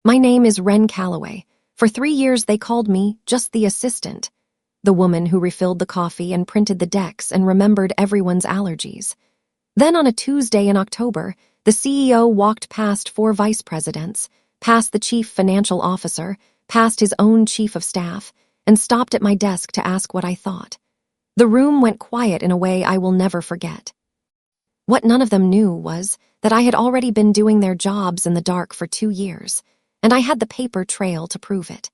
My name is Wren Calloway. For 3 years they called me just the assistant, the woman who refilled the coffee and printed the decks and remembered everyone's allergies. Then on a Tuesday in October, the CEO walked past 4 vice presidents, past the chief financial officer, past his own chief of staff, and stopped at my desk to ask what I thought. The room went quiet in a way I will never forget. What none of them knew was that I had already been doing their jobs in the dark for 2 years, and I had the paper trail to prove it.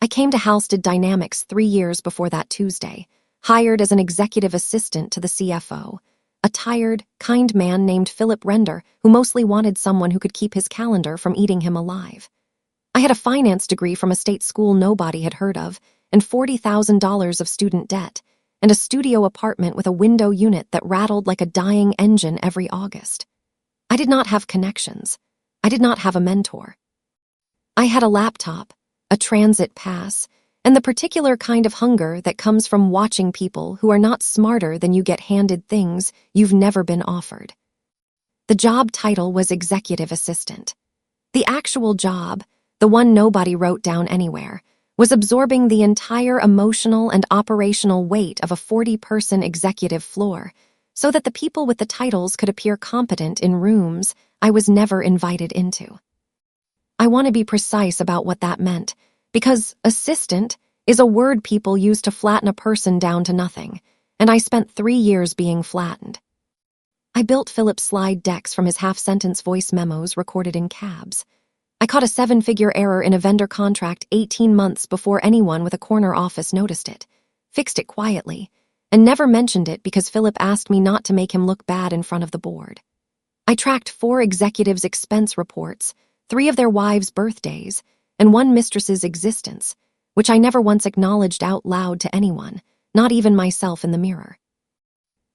I came to Halsted Dynamics 3 years before that Tuesday, hired as an executive assistant to the CFO, a tired, kind man named Philip Render who mostly wanted someone who could keep his calendar from eating him alive. I had a finance degree from a state school nobody had heard of, and $40,000 of student debt, and a studio apartment with a window unit that rattled like a dying engine every August. I did not have connections. I did not have a mentor. I had a laptop, a transit pass, and the particular kind of hunger that comes from watching people who are not smarter than you get handed things you've never been offered. The job title was executive assistant. The actual job, the one nobody wrote down anywhere, was absorbing the entire emotional and operational weight of a 40-person executive floor so that the people with the titles could appear competent in rooms I was never invited into. I want to be precise about what that meant, because assistant is a word people use to flatten a person down to nothing, and I spent 3 years being flattened. I built Philip's slide decks from his half-sentence voice memos recorded in cabs. I caught a 7-figure error in a vendor contract 18 months before anyone with a corner office noticed it, fixed it quietly, and never mentioned it because Philip asked me not to make him look bad in front of the board. I tracked 4 executives' expense reports, 3 of their wives' birthdays, and 1 mistress's existence, which I never once acknowledged out loud to anyone, not even myself in the mirror.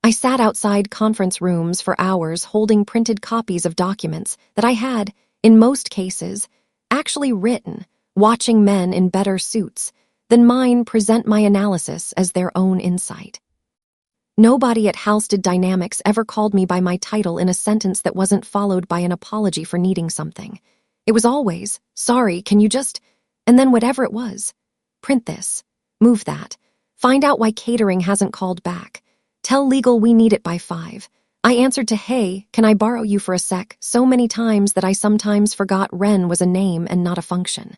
I sat outside conference rooms for hours holding printed copies of documents that I had, in most cases, actually written, watching men in better suits than mine present my analysis as their own insight. Nobody at Halsted Dynamics ever called me by my title in a sentence that wasn't followed by an apology for needing something. It was always, sorry, can you just, and then whatever it was. Print this, move that, find out why catering hasn't called back, tell legal we need it by 5. I answered to, hey, can I borrow you for a sec, so many times that I sometimes forgot Wren was a name and not a function.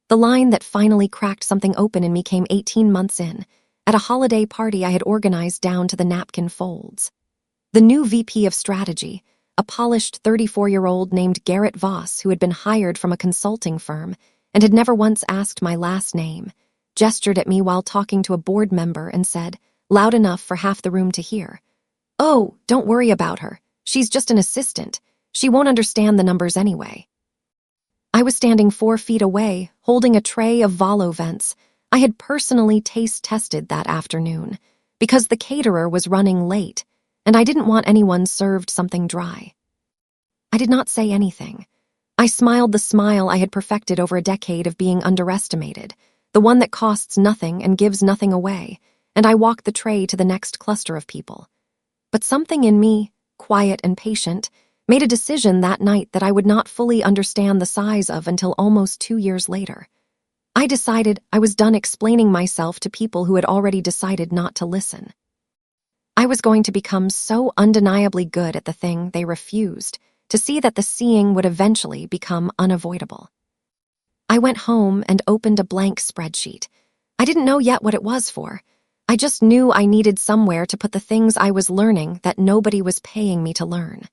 The line that finally cracked something open in me came 18 months in, at a holiday party I had organized down to the napkin folds. The new VP of strategy, a polished 34-year-old named Garrett Voss who had been hired from a consulting firm and had never once asked my last name, gestured at me while talking to a board member and said, loud enough for half the room to hear, "Oh, don't worry about her. She's just an assistant. She won't understand the numbers anyway." I was standing 4 feet away, holding a tray of Volo vents I had personally taste-tested that afternoon, because the caterer was running late, and I didn't want anyone served something dry. I did not say anything. I smiled the smile I had perfected over a decade of being underestimated, the one that costs nothing and gives nothing away, and I walked the tray to the next cluster of people. But something in me, quiet and patient, made a decision that night that I would not fully understand the size of until almost 2 years later. I decided I was done explaining myself to people who had already decided not to listen. I was going to become so undeniably good at the thing they refused to see that the seeing would eventually become unavoidable. I went home and opened a blank spreadsheet. I didn't know yet what it was for. I just knew I needed somewhere to put the things I was learning that nobody was paying me to learn.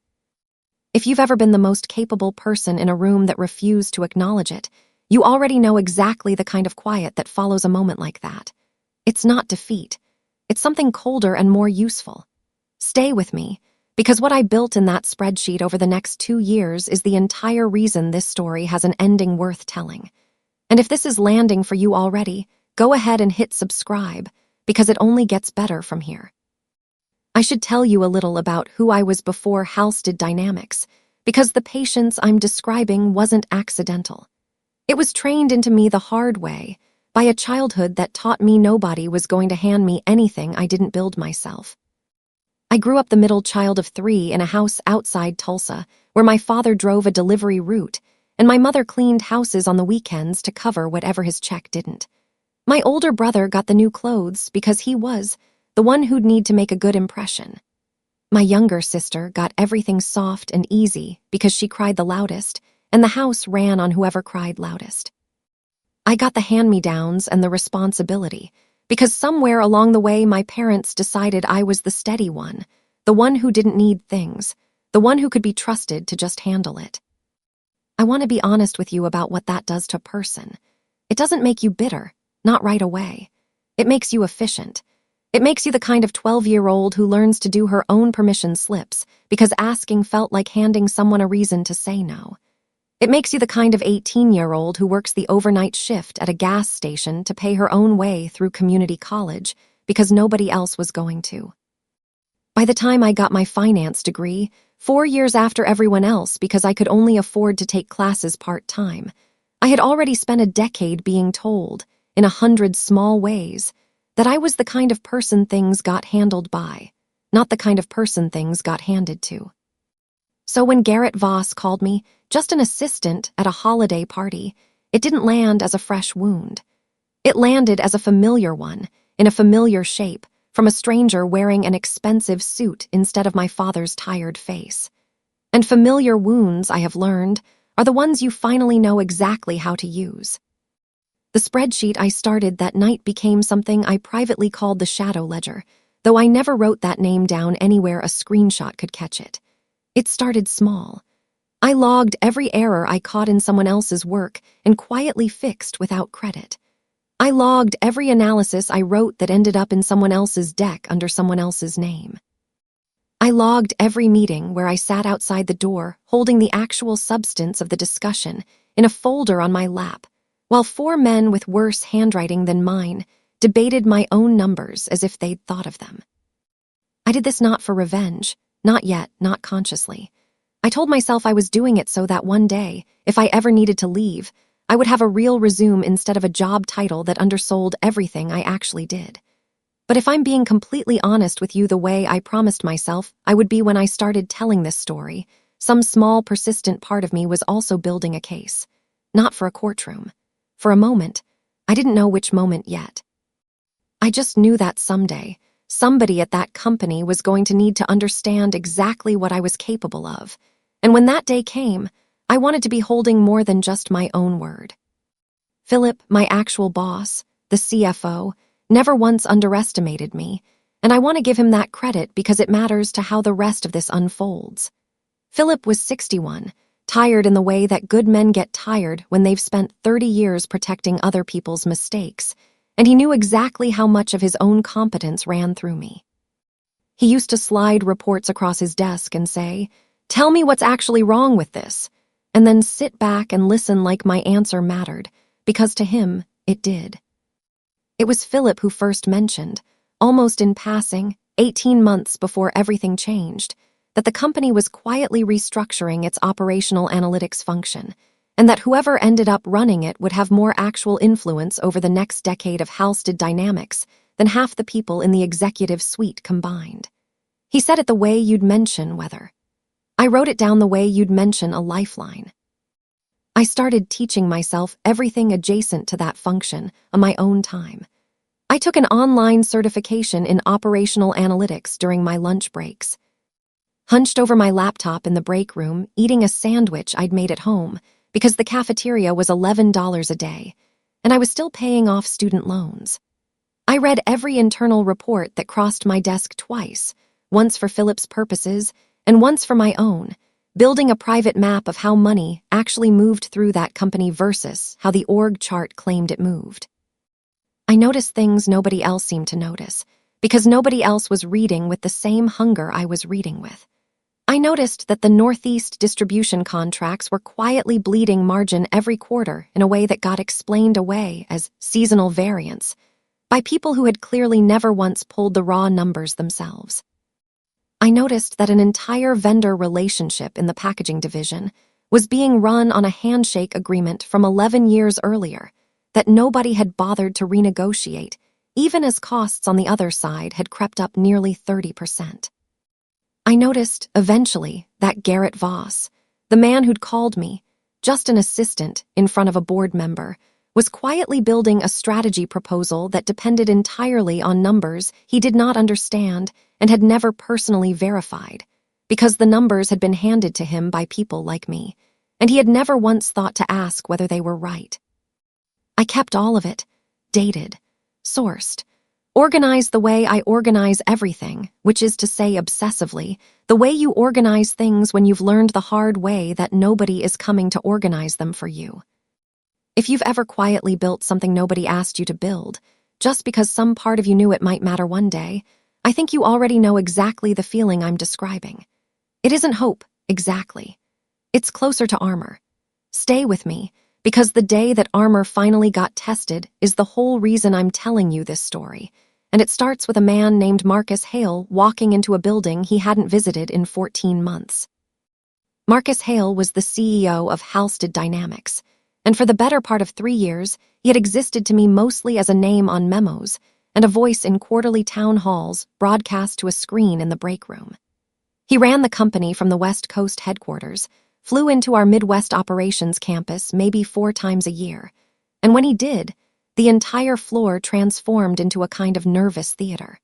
If you've ever been the most capable person in a room that refused to acknowledge it, you already know exactly the kind of quiet that follows a moment like that. It's not defeat. It's something colder and more useful. Stay with me, because what I built in that spreadsheet over the next 2 years is the entire reason this story has an ending worth telling. And if this is landing for you already, go ahead and hit subscribe, because it only gets better from here. I should tell you a little about who I was before Halsted Dynamics, because the patience I'm describing wasn't accidental. It was trained into me the hard way, by a childhood that taught me nobody was going to hand me anything I didn't build myself. I grew up the middle child of 3 in a house outside Tulsa, where my father drove a delivery route, and my mother cleaned houses on the weekends to cover whatever his check didn't. My older brother got the new clothes because he was the one who'd need to make a good impression. My younger sister got everything soft and easy because she cried the loudest, and the house ran on whoever cried loudest. I got the hand-me-downs and the responsibility because somewhere along the way my parents decided I was the steady one, the one who didn't need things, the one who could be trusted to just handle it. I want to be honest with you about what that does to a person. It doesn't make you bitter, not right away. It makes you efficient. It makes you the kind of 12-year-old who learns to do her own permission slips because asking felt like handing someone a reason to say no. It makes you the kind of 18-year-old who works the overnight shift at a gas station to pay her own way through community college because nobody else was going to. By the time I got my finance degree, 4 years after everyone else because I could only afford to take classes part-time, I had already spent a decade being told, in 100 small ways, that I was the kind of person things got handled by, not the kind of person things got handed to. So when Garrett Voss called me just an assistant at a holiday party, it didn't land as a fresh wound. It landed as a familiar one, in a familiar shape, from a stranger wearing an expensive suit instead of my father's tired face. And familiar wounds, I have learned, are the ones you finally know exactly how to use. The spreadsheet I started that night became something I privately called the shadow ledger, though I never wrote that name down anywhere a screenshot could catch it. It started small. I logged every error I caught in someone else's work and quietly fixed without credit. I logged every analysis I wrote that ended up in someone else's deck under someone else's name. I logged every meeting where I sat outside the door holding the actual substance of the discussion in a folder on my lap, while 4 men with worse handwriting than mine debated my own numbers as if they'd thought of them. I did this not for revenge, not yet, not consciously. I told myself I was doing it so that one day, if I ever needed to leave, I would have a real resume instead of a job title that undersold everything I actually did. But if I'm being completely honest with you, the way I promised myself I would be when I started telling this story, some small, persistent part of me was also building a case. Not for a courtroom. For a moment. I didn't know which moment yet. I just knew that someday, somebody at that company was going to need to understand exactly what I was capable of. And when that day came, I wanted to be holding more than just my own word. Philip, my actual boss, the CFO, never once underestimated me, and I want to give him that credit because it matters to how the rest of this unfolds. Philip was 61, tired in the way that good men get tired when they've spent 30 years protecting other people's mistakes, and he knew exactly how much of his own competence ran through me. He used to slide reports across his desk and say, "Tell me what's actually wrong with this," and then sit back and listen like my answer mattered, because to him, it did. It was Philip who first mentioned, almost in passing, 18 months before everything changed, that the company was quietly restructuring its operational analytics function, and that whoever ended up running it would have more actual influence over the next decade of Halsted Dynamics than half the people in the executive suite combined. He said it the way you'd mention weather. I wrote it down the way you'd mention a lifeline. I started teaching myself everything adjacent to that function on my own time. I took an online certification in operational analytics during my lunch breaks. Hunched over my laptop in the break room, eating a sandwich I'd made at home because the cafeteria was $11 a day, and I was still paying off student loans. I read every internal report that crossed my desk twice, once for Philip's purposes and once for my own, building a private map of how money actually moved through that company versus how the org chart claimed it moved. I noticed things nobody else seemed to notice, because nobody else was reading with the same hunger I was reading with. I noticed that the Northeast distribution contracts were quietly bleeding margin every quarter in a way that got explained away as seasonal variance by people who had clearly never once pulled the raw numbers themselves. I noticed that an entire vendor relationship in the packaging division was being run on a handshake agreement from 11 years earlier that nobody had bothered to renegotiate, even as costs on the other side had crept up nearly 30%. I noticed, eventually, that Garrett Voss, the man who'd called me, just an assistant in front of a board member, was quietly building a strategy proposal that depended entirely on numbers he did not understand and had never personally verified, because the numbers had been handed to him by people like me, and he had never once thought to ask whether they were right. I kept all of it, dated, sourced, organized the way I organize everything, which is to say obsessively, the way you organize things when you've learned the hard way that nobody is coming to organize them for you. If you've ever quietly built something nobody asked you to build, just because some part of you knew it might matter one day, I think you already know exactly the feeling I'm describing. It isn't hope, exactly. It's closer to armor. Stay with me, because the day that armor finally got tested is the whole reason I'm telling you this story, and it starts with a man named Marcus Hale walking into a building he hadn't visited in 14 months. Marcus Hale was the CEO of Halsted Dynamics, and for the better part of 3 years, he had existed to me mostly as a name on memos and a voice in quarterly town halls broadcast to a screen in the break room. He ran the company from the West Coast headquarters, flew into our Midwest operations campus maybe 4 times a year, and when he did, the entire floor transformed into a kind of nervous theater.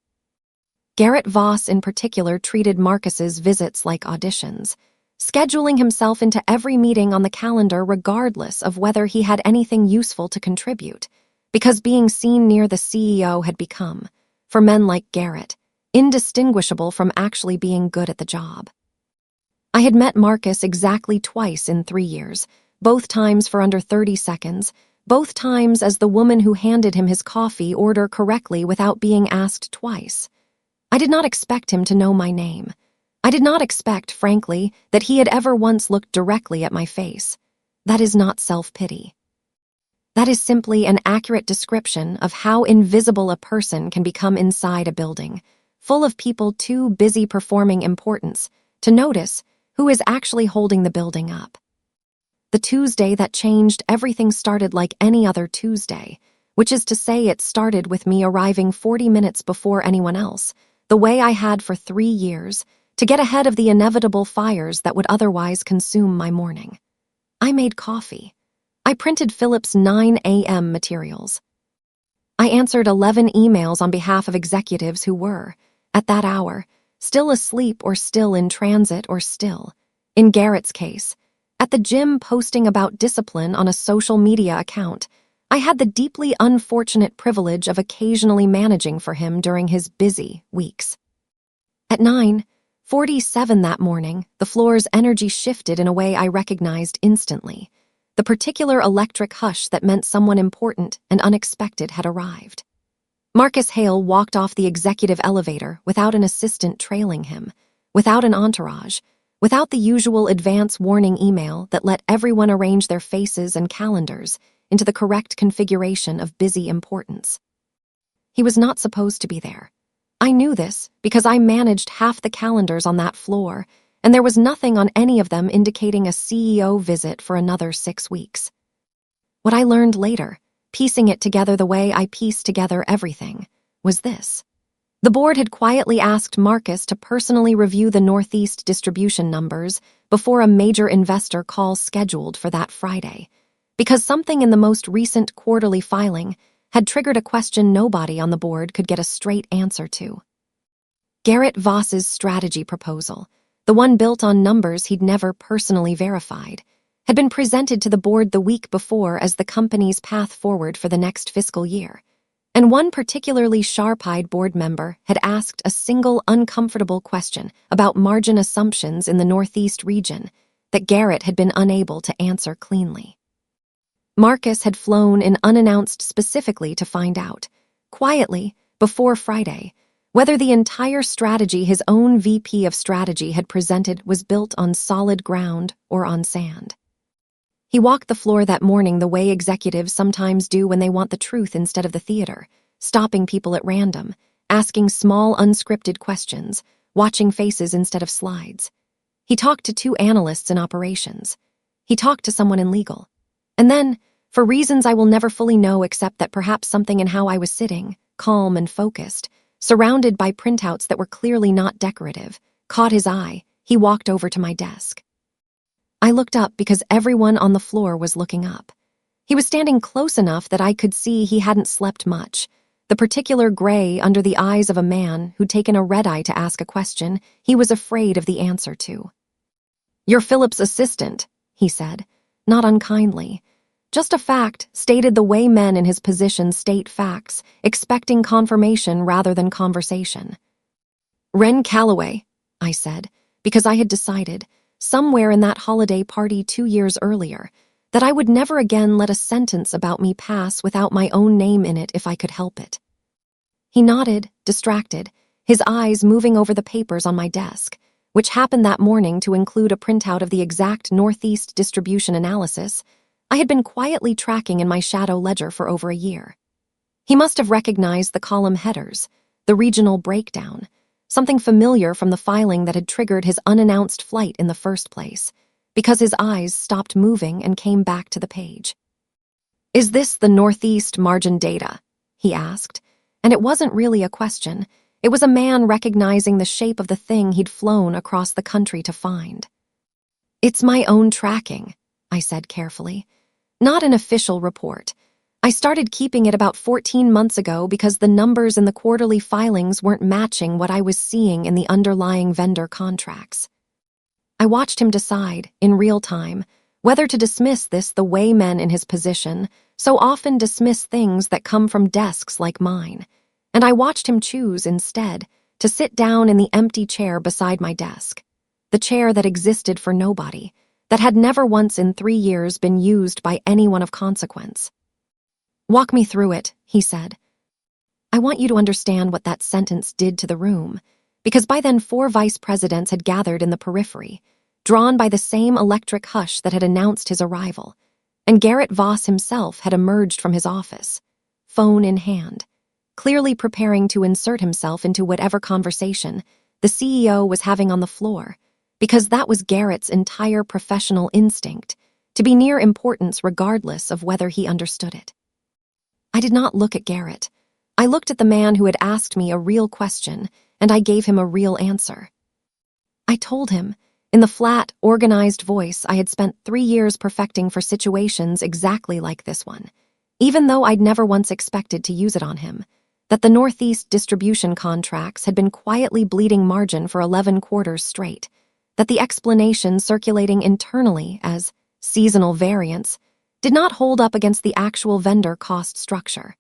Garrett Voss in particular treated Marcus's visits like auditions, scheduling himself into every meeting on the calendar regardless of whether he had anything useful to contribute, because being seen near the CEO had become, for men like Garrett, indistinguishable from actually being good at the job. I had met Marcus exactly twice in 3 years, both times for under 30 seconds, both times as the woman who handed him his coffee order correctly without being asked twice. I did not expect him to know my name. I did not expect, frankly, that he had ever once looked directly at my face. That is not self-pity. That is simply an accurate description of how invisible a person can become inside a building, full of people too busy performing importance to notice who is actually holding the building up. The Tuesday that changed everything started like any other Tuesday, which is to say it started with me arriving 40 minutes before anyone else, the way I had for 3 years, to get ahead of the inevitable fires that would otherwise consume my morning. I made coffee. I printed Philip's 9 a.m. materials. I answered 11 emails on behalf of executives who were, at that hour, still asleep or still in transit or still, in Garrett's case, at the gym posting about discipline on a social media account. I had the deeply unfortunate privilege of occasionally managing for him during his busy weeks. At 9:47 that morning, the floor's energy shifted in a way I recognized instantly, the particular electric hush that meant someone important and unexpected had arrived. Marcus Hale walked off the executive elevator without an assistant trailing him, without an entourage, without the usual advance warning email that let everyone arrange their faces and calendars into the correct configuration of busy importance. He was not supposed to be there. I knew this because I managed half the calendars on that floor, and there was nothing on any of them indicating a CEO visit for another 6 weeks. What I learned later, piecing it together the way I pieced together everything, was this. The board had quietly asked Marcus to personally review the Northeast distribution numbers before a major investor call scheduled for that Friday, because something in the most recent quarterly filing had triggered a question nobody on the board could get a straight answer to. Garrett Voss's strategy proposal, the one built on numbers he'd never personally verified, had been presented to the board the week before as the company's path forward for the next fiscal year, and one particularly sharp-eyed board member had asked a single uncomfortable question about margin assumptions in the Northeast region that Garrett had been unable to answer cleanly. Marcus had flown in unannounced specifically to find out, quietly, before Friday, whether the entire strategy his own VP of strategy had presented was built on solid ground or on sand. He walked the floor that morning the way executives sometimes do when they want the truth instead of the theater, stopping people at random, asking small unscripted questions, watching faces instead of slides. He talked to 2 analysts in operations. He talked to someone in legal. And then, for reasons I will never fully know except that perhaps something in how I was sitting, calm and focused, surrounded by printouts that were clearly not decorative, caught his eye, he walked over to my desk. I looked up because everyone on the floor was looking up. He was standing close enough that I could see he hadn't slept much, the particular gray under the eyes of a man who'd taken a red-eye to ask a question he was afraid of the answer to. "You're Philip's assistant," he said, not unkindly. Just a fact stated the way men in his position state facts, expecting confirmation rather than conversation. "Ren Calloway," I said, because I had decided, somewhere in that holiday party 2 years earlier, that I would never again let a sentence about me pass without my own name in it if I could help it. He nodded, distracted, his eyes moving over the papers on my desk, which happened that morning to include a printout of the exact Northeast distribution analysis I had been quietly tracking in my shadow ledger for over a year. He must have recognized the column headers, the regional breakdown, something familiar from the filing that had triggered his unannounced flight in the first place, because his eyes stopped moving and came back to the page. "Is this the Northeast margin data?" he asked, and it wasn't really a question. It was a man recognizing the shape of the thing he'd flown across the country to find. "It's my own tracking," I said carefully. "Not an official report. I started keeping it about 14 months ago because the numbers in the quarterly filings weren't matching what I was seeing in the underlying vendor contracts." I watched him decide, in real time, whether to dismiss this the way men in his position so often dismiss things that come from desks like mine, and I watched him choose, instead, to sit down in the empty chair beside my desk, the chair that existed for nobody, that had never once in 3 years been used by anyone of consequence. "Walk me through it," he said. "I want you to understand what that sentence did to the room, because by then 4 vice presidents had gathered in the periphery, drawn by the same electric hush that had announced his arrival, and Garrett Voss himself had emerged from his office, phone in hand, clearly preparing to insert himself into whatever conversation the CEO was having on the floor, because that was Garrett's entire professional instinct, to be near importance regardless of whether he understood it. I did not look at Garrett. I looked at the man who had asked me a real question, and I gave him a real answer. I told him, in the flat, organized voice I had spent 3 years perfecting for situations exactly like this one, even though I'd never once expected to use it on him, that the Northeast distribution contracts had been quietly bleeding margin for 11 quarters straight, that the explanation circulating internally as seasonal variance did not hold up against the actual vendor cost structure,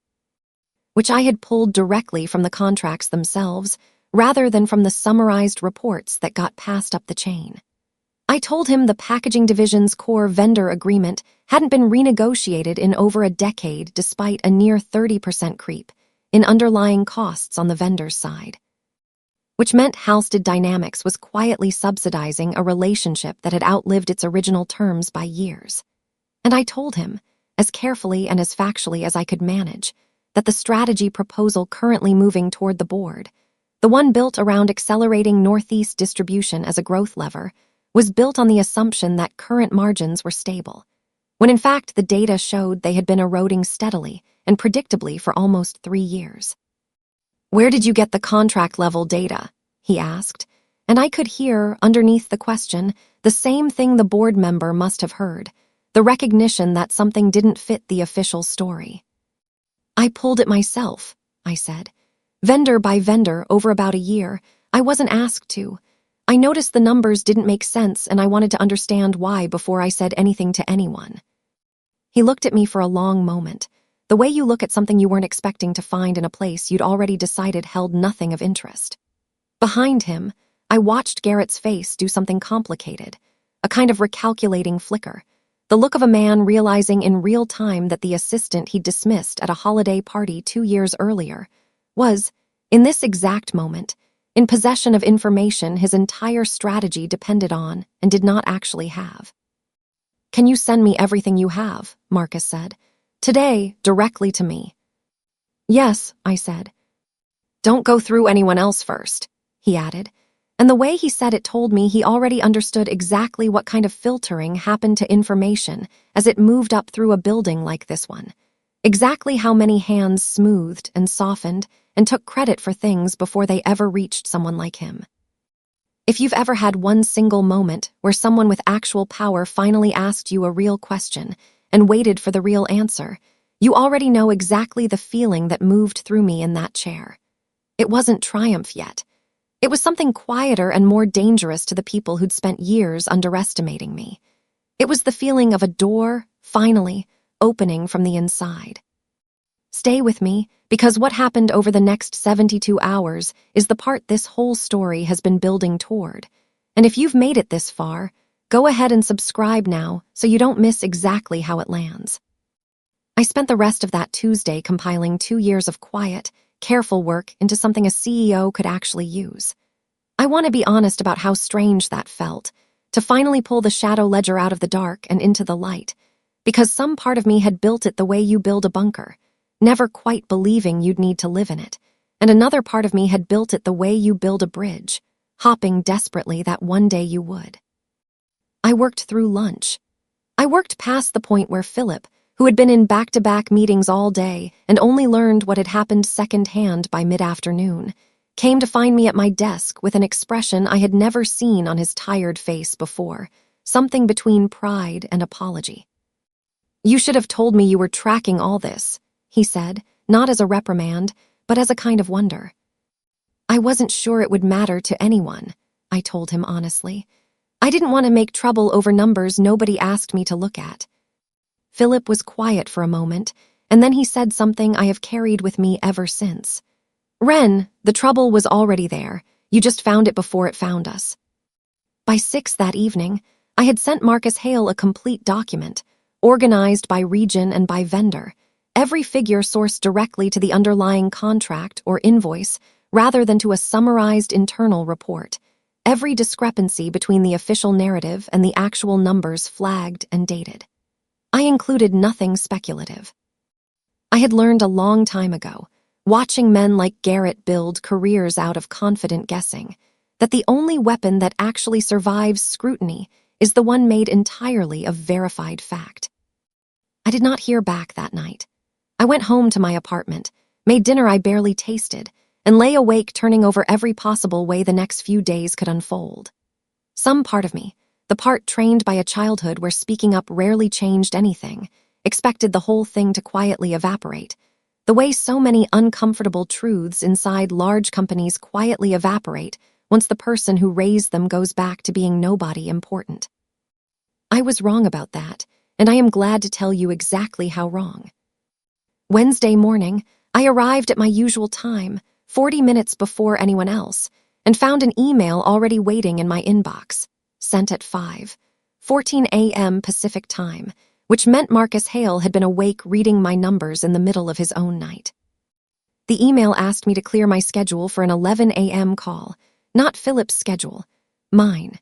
which I had pulled directly from the contracts themselves rather than from the summarized reports that got passed up the chain. I told him the packaging division's core vendor agreement hadn't been renegotiated in over a decade despite a near 30% creep in underlying costs on the vendor's side, which meant Halsted Dynamics was quietly subsidizing a relationship that had outlived its original terms by years. And I told him, as carefully and as factually as I could manage, that the strategy proposal currently moving toward the board, the one built around accelerating Northeast distribution as a growth lever, was built on the assumption that current margins were stable, when in fact the data showed they had been eroding steadily and predictably for almost 3 years. "Where did you get the contract-level data?" he asked, and I could hear, underneath the question, the same thing the board member must have heard, the recognition that something didn't fit the official story. "I pulled it myself," I said. "Vendor by vendor over about a year. I wasn't asked to. I noticed the numbers didn't make sense and I wanted to understand why before I said anything to anyone." He looked at me for a long moment, the way you look at something you weren't expecting to find in a place you'd already decided held nothing of interest. Behind him, I watched Garrett's face do something complicated, a kind of recalculating flicker, the look of a man realizing in real time that the assistant he'd dismissed at a holiday party 2 years earlier was, in this exact moment, in possession of information his entire strategy depended on and did not actually have. "Can you send me everything you have?" Marcus said. "Today, directly to me." "Yes," I said. "Don't go through anyone else first," he added, and the way he said it told me he already understood exactly what kind of filtering happened to information as it moved up through a building like this one, exactly how many hands smoothed and softened and took credit for things before they ever reached someone like him. If you've ever had one single moment where someone with actual power finally asked you a real question and waited for the real answer, you already know exactly the feeling that moved through me in that chair. It wasn't triumph yet. It was something quieter and more dangerous to the people who'd spent years underestimating me. It was the feeling of a door, finally, opening from the inside. Stay with me, because what happened over the next 72 hours is the part this whole story has been building toward. And if you've made it this far, go ahead and subscribe now so you don't miss exactly how it lands. I spent the rest of that Tuesday compiling 2 years of quiet, careful work into something a CEO could actually use. I want to be honest about how strange that felt, to finally pull the shadow ledger out of the dark and into the light, because some part of me had built it the way you build a bunker, never quite believing you'd need to live in it, and another part of me had built it the way you build a bridge, hoping desperately that one day you would. I worked through lunch. I worked past the point where Philip, who had been in back-to-back meetings all day and only learned what had happened secondhand by mid-afternoon, came to find me at my desk with an expression I had never seen on his tired face before, something between pride and apology. "You should have told me you were tracking all this," he said, not as a reprimand, but as a kind of wonder. "I wasn't sure it would matter to anyone," I told him honestly. "I didn't want to make trouble over numbers nobody asked me to look at." Philip was quiet for a moment, and then he said something I have carried with me ever since. "Ren, the trouble was already there. You just found it before it found us." By 6 that evening, I had sent Marcus Hale a complete document, organized by region and by vendor, every figure sourced directly to the underlying contract or invoice rather than to a summarized internal report, every discrepancy between the official narrative and the actual numbers flagged and dated. I included nothing speculative. I had learned a long time ago, watching men like Garrett build careers out of confident guessing, that the only weapon that actually survives scrutiny is the one made entirely of verified fact. I did not hear back that night. I went home to my apartment, made dinner I barely tasted, and lay awake turning over every possible way the next few days could unfold. Some part of me, the part trained by a childhood where speaking up rarely changed anything, expected the whole thing to quietly evaporate, the way so many uncomfortable truths inside large companies quietly evaporate once the person who raised them goes back to being nobody important. I was wrong about that, and I am glad to tell you exactly how wrong. Wednesday morning, I arrived at my usual time, 40 minutes before anyone else, and found an email already waiting in my inbox, sent at 5:14 a.m. Pacific Time, which meant Marcus Hale had been awake reading my numbers in the middle of his own night. The email asked me to clear my schedule for an 11 a.m. call, not Philip's schedule, mine.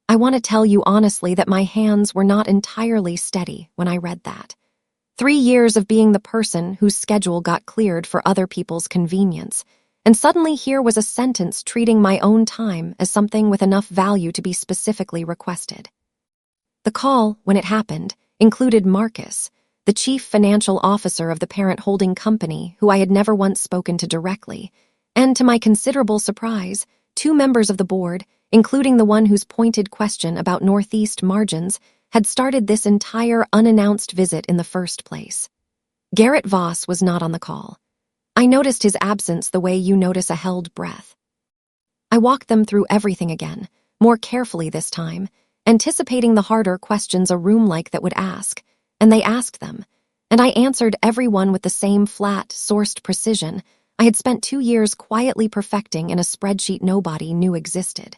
I want to tell you honestly that my hands were not entirely steady when I read that. 3 years of being the person whose schedule got cleared for other people's convenience, and suddenly here was a sentence treating my own time as something with enough value to be specifically requested. The call, when it happened, included Marcus, the chief financial officer of the parent holding company who I had never once spoken to directly, and to my considerable surprise, 2 members of the board, including the one whose pointed question about Northeast margins had started this entire unannounced visit in the first place. Garrett Voss was not on the call. I noticed his absence the way you notice a held breath. I walked them through everything again, more carefully this time, anticipating the harder questions a room like that would ask, and they asked them, and I answered every one with the same flat, sourced precision I had spent 2 years quietly perfecting in a spreadsheet nobody knew existed.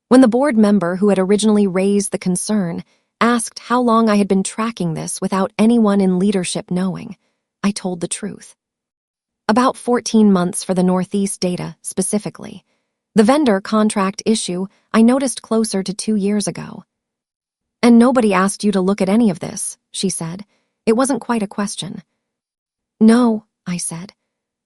When the board member who had originally raised the concern asked how long I had been tracking this without anyone in leadership knowing, I told the truth. About 14 months for the Northeast data, specifically. The vendor contract issue I noticed closer to 2 years ago. "And nobody asked you to look at any of this," she said. It wasn't quite a question. "No," I said.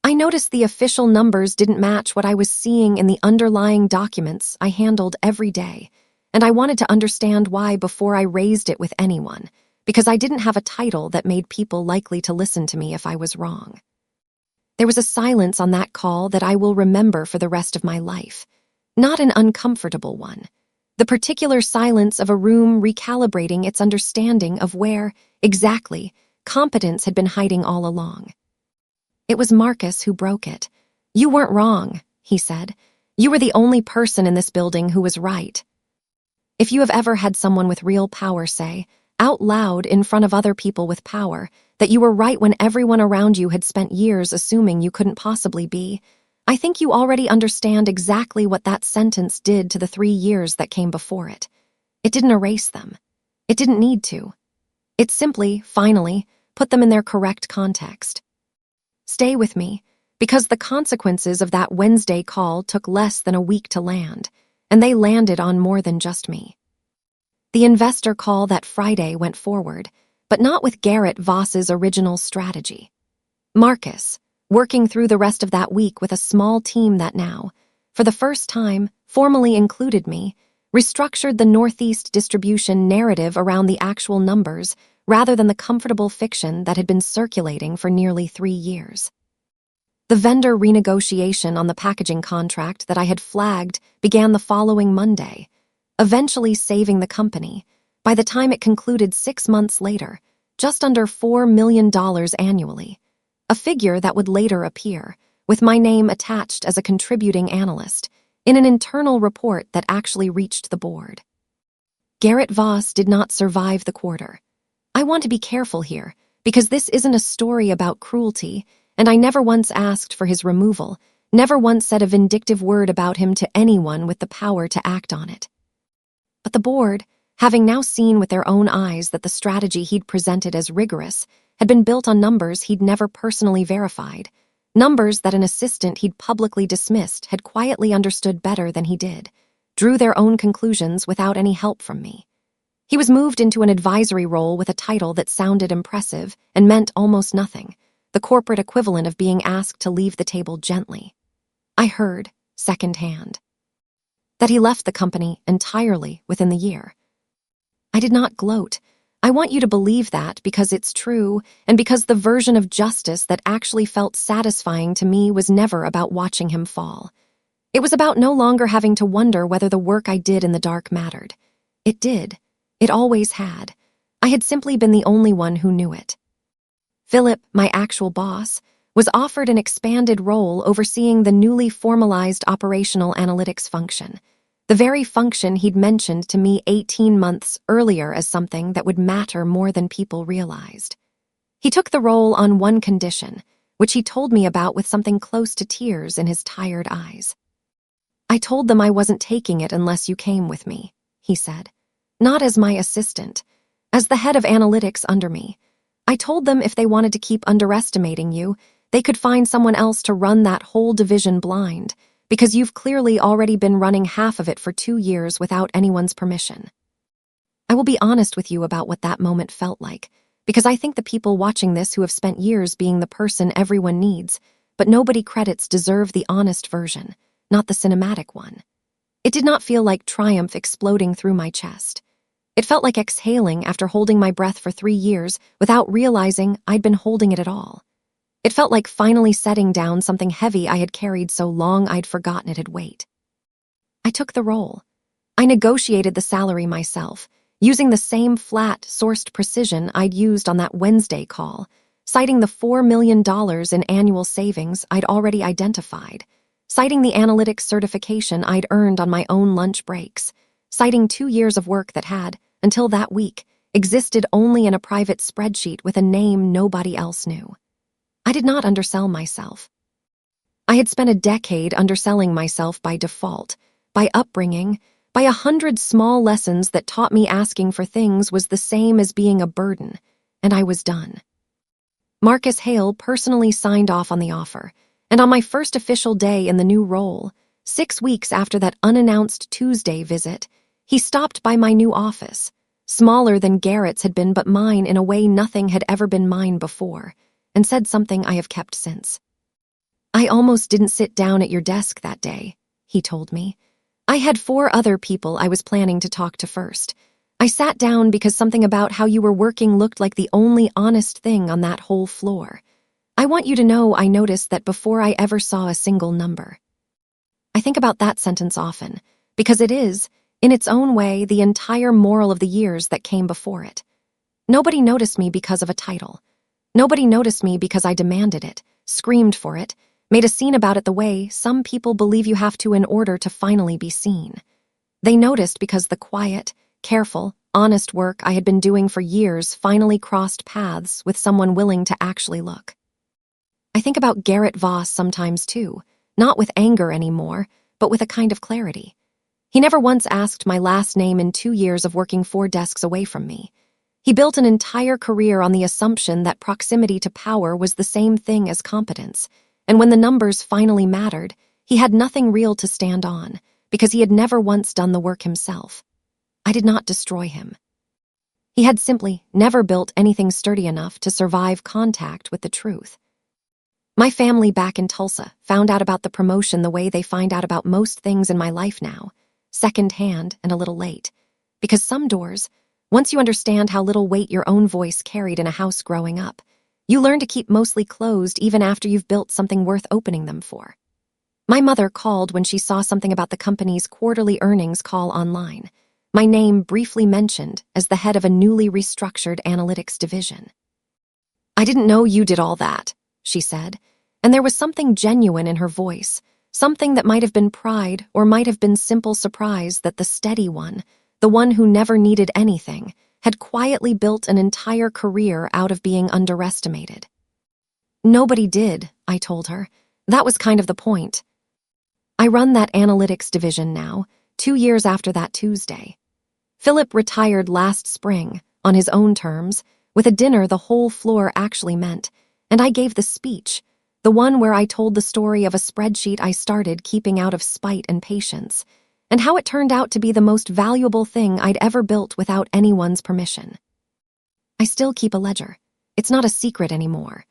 "I noticed the official numbers didn't match what I was seeing in the underlying documents I handled every day, and I wanted to understand why before I raised it with anyone, because I didn't have a title that made people likely to listen to me if I was wrong." There was a silence on that call that I will remember for the rest of my life. not an uncomfortable one. The particular silence of a room recalibrating its understanding of where, exactly, competence had been hiding all along. It was Marcus who broke it. "You weren't wrong," he said. "You were the only person in this building who was right." If you have ever had someone with real power say, out loud in front of other people with power, that you were right when everyone around you had spent years assuming you couldn't possibly be, I think you already understand exactly what that sentence did to the 3 years that came before it. It didn't erase them. It didn't need to. It simply, finally, put them in their correct context. Stay with me, because the consequences of that Wednesday call took less than a week to land, and they landed on more than just me. The investor call that Friday went forward, but not with Garrett Voss's original strategy. Marcus, working through the rest of that week with a small team that now, for the first time, formally included me, restructured the Northeast distribution narrative around the actual numbers rather than the comfortable fiction that had been circulating for nearly 3 years. The vendor renegotiation on the packaging contract that I had flagged began the following Monday, eventually saving the company, by the time it concluded 6 months later, just under $4 million annually, a figure that would later appear, with my name attached as a contributing analyst, in an internal report that actually reached the board. Garrett Voss did not survive the quarter. I want to be careful here, because this isn't a story about cruelty, and I never once asked for his removal, never once said a vindictive word about him to anyone with the power to act on it. But the board, having now seen with their own eyes that the strategy he'd presented as rigorous had been built on numbers he'd never personally verified, numbers that an assistant he'd publicly dismissed had quietly understood better than he did, drew their own conclusions without any help from me. He was moved into an advisory role with a title that sounded impressive and meant almost nothing, the corporate equivalent of being asked to leave the table gently. I heard, secondhand, that he left the company entirely within the year. I did not gloat. I want you to believe that because it's true, and because the version of justice that actually felt satisfying to me was never about watching him fall. It was about no longer having to wonder whether the work I did in the dark mattered. It did. It always had. I had simply been the only one who knew it. Philip, my actual boss, was offered an expanded role overseeing the newly formalized operational analytics function, the very function he'd mentioned to me 18 months earlier as something that would matter more than people realized. He took the role on one condition, which he told me about with something close to tears in his tired eyes. "I told them I wasn't taking it unless you came with me," he said. "Not as my assistant, as the head of analytics under me. I told them if they wanted to keep underestimating you, they could find someone else to run that whole division blind, because you've clearly already been running half of it for 2 years without anyone's permission." I will be honest with you about what that moment felt like, because I think the people watching this who have spent years being the person everyone needs, but nobody credits, deserve the honest version, not the cinematic one. It did not feel like triumph exploding through my chest. It felt like exhaling after holding my breath for 3 years without realizing I'd been holding it at all. It felt like finally setting down something heavy I had carried so long I'd forgotten it'd weight. I took the role. I negotiated the salary myself, using the same flat, sourced precision I'd used on that Wednesday call, citing the $4 million in annual savings I'd already identified, citing the analytics certification I'd earned on my own lunch breaks, citing 2 years of work that had, until that week, existed only in a private spreadsheet with a name nobody else knew. I did not undersell myself. I had spent a decade underselling myself by default, by upbringing, by 100 small lessons that taught me asking for things was the same as being a burden, and I was done. Marcus Hale personally signed off on the offer, and on my first official day in the new role, 6 weeks after that unannounced Tuesday visit, he stopped by my new office, smaller than Garrett's had been but mine in a way nothing had ever been mine before, and said something I have kept since. "I almost didn't sit down at your desk that day," he told me. "I had 4 other people I was planning to talk to first. I sat down because something about how you were working looked like the only honest thing on that whole floor. I want you to know I noticed that before I ever saw a single number." I think about that sentence often, because it is, in its own way, the entire moral of the years that came before it. Nobody noticed me because of a title. Nobody noticed me because I demanded it, screamed for it, made a scene about it the way some people believe you have to in order to finally be seen. They noticed because the quiet, careful, honest work I had been doing for years finally crossed paths with someone willing to actually look. I think about Garrett Voss sometimes too, not with anger anymore, but with a kind of clarity. He never once asked my last name in 2 years of working 4 desks away from me. He built an entire career on the assumption that proximity to power was the same thing as competence, and when the numbers finally mattered, he had nothing real to stand on, because he had never once done the work himself. I did not destroy him. He had simply never built anything sturdy enough to survive contact with the truth. My family back in Tulsa found out about the promotion the way they find out about most things in my life now, second-hand and a little late. Because some doors, once you understand how little weight your own voice carried in a house growing up, you learn to keep mostly closed even after you've built something worth opening them for. My mother called when she saw something about the company's quarterly earnings call online, my name briefly mentioned as the head of a newly restructured analytics division. "I didn't know you did all that," she said, and there was something genuine in her voice, something that might have been pride or might have been simple surprise that the steady one, the one who never needed anything, had quietly built an entire career out of being underestimated. "Nobody did," I told her. "That was kind of the point. I run that analytics division now, 2 years after that Tuesday. Philip retired last spring, on his own terms, with a dinner the whole floor actually meant, and I gave the speech, the one where I told the story of a spreadsheet I started keeping out of spite and patience, and how it turned out to be the most valuable thing I'd ever built without anyone's permission. I still keep a ledger. It's not a secret anymore.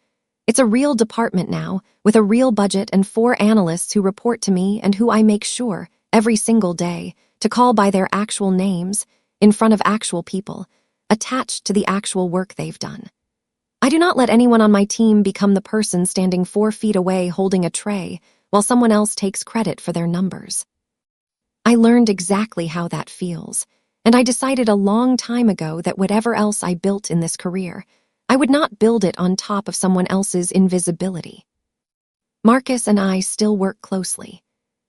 It's a real department now, with a real budget and 4 analysts who report to me and who I make sure, every single day, to call by their actual names, in front of actual people, attached to the actual work they've done. I do not let anyone on my team become the person standing 4 feet away holding a tray while someone else takes credit for their numbers. I learned exactly how that feels, and I decided a long time ago that whatever else I built in this career, I would not build it on top of someone else's invisibility. Marcus and I still work closely.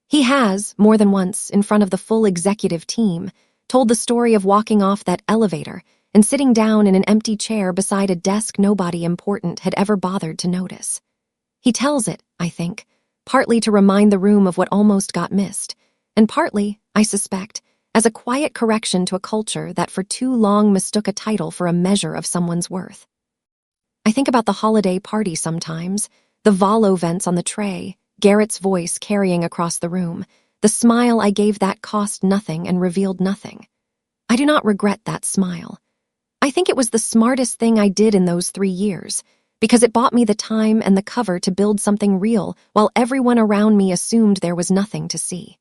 He has, more than once, in front of the full executive team, told the story of walking off that elevator and sitting down in an empty chair beside a desk nobody important had ever bothered to notice. He tells it, I think, partly to remind the room of what almost got missed, and partly, I suspect, as a quiet correction to a culture that for too long mistook a title for a measure of someone's worth. I think about the holiday party sometimes, the Volo vents on the tray, Garrett's voice carrying across the room, the smile I gave that cost nothing and revealed nothing. I do not regret that smile. I think it was the smartest thing I did in those 3 years, because it bought me the time and the cover to build something real while everyone around me assumed there was nothing to see.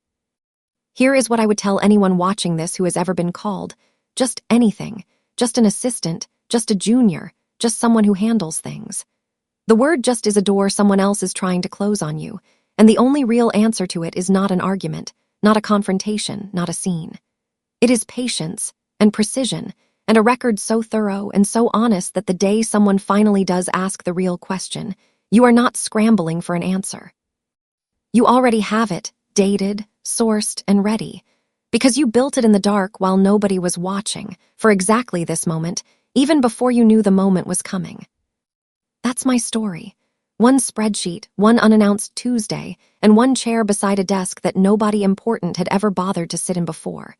Here is what I would tell anyone watching this who has ever been called. Just anything, just an assistant, just a junior, just someone who handles things. The word just is a door someone else is trying to close on you, and the only real answer to it is not an argument, not a confrontation, not a scene. It is patience and precision, and a record so thorough and so honest that the day someone finally does ask the real question, you are not scrambling for an answer. You already have it, dated, sourced, and ready, because you built it in the dark while nobody was watching, for exactly this moment, even before you knew the moment was coming. That's my story. One spreadsheet, one unannounced Tuesday, and one chair beside a desk that nobody important had ever bothered to sit in before.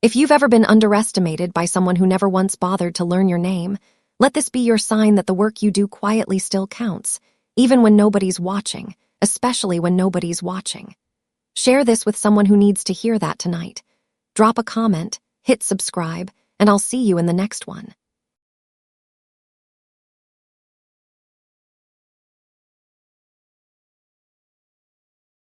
If you've ever been underestimated by someone who never once bothered to learn your name, let this be your sign that the work you do quietly still counts, even when nobody's watching, especially when nobody's watching. Share this with someone who needs to hear that tonight. Drop a comment, hit subscribe, and I'll see you in the next one.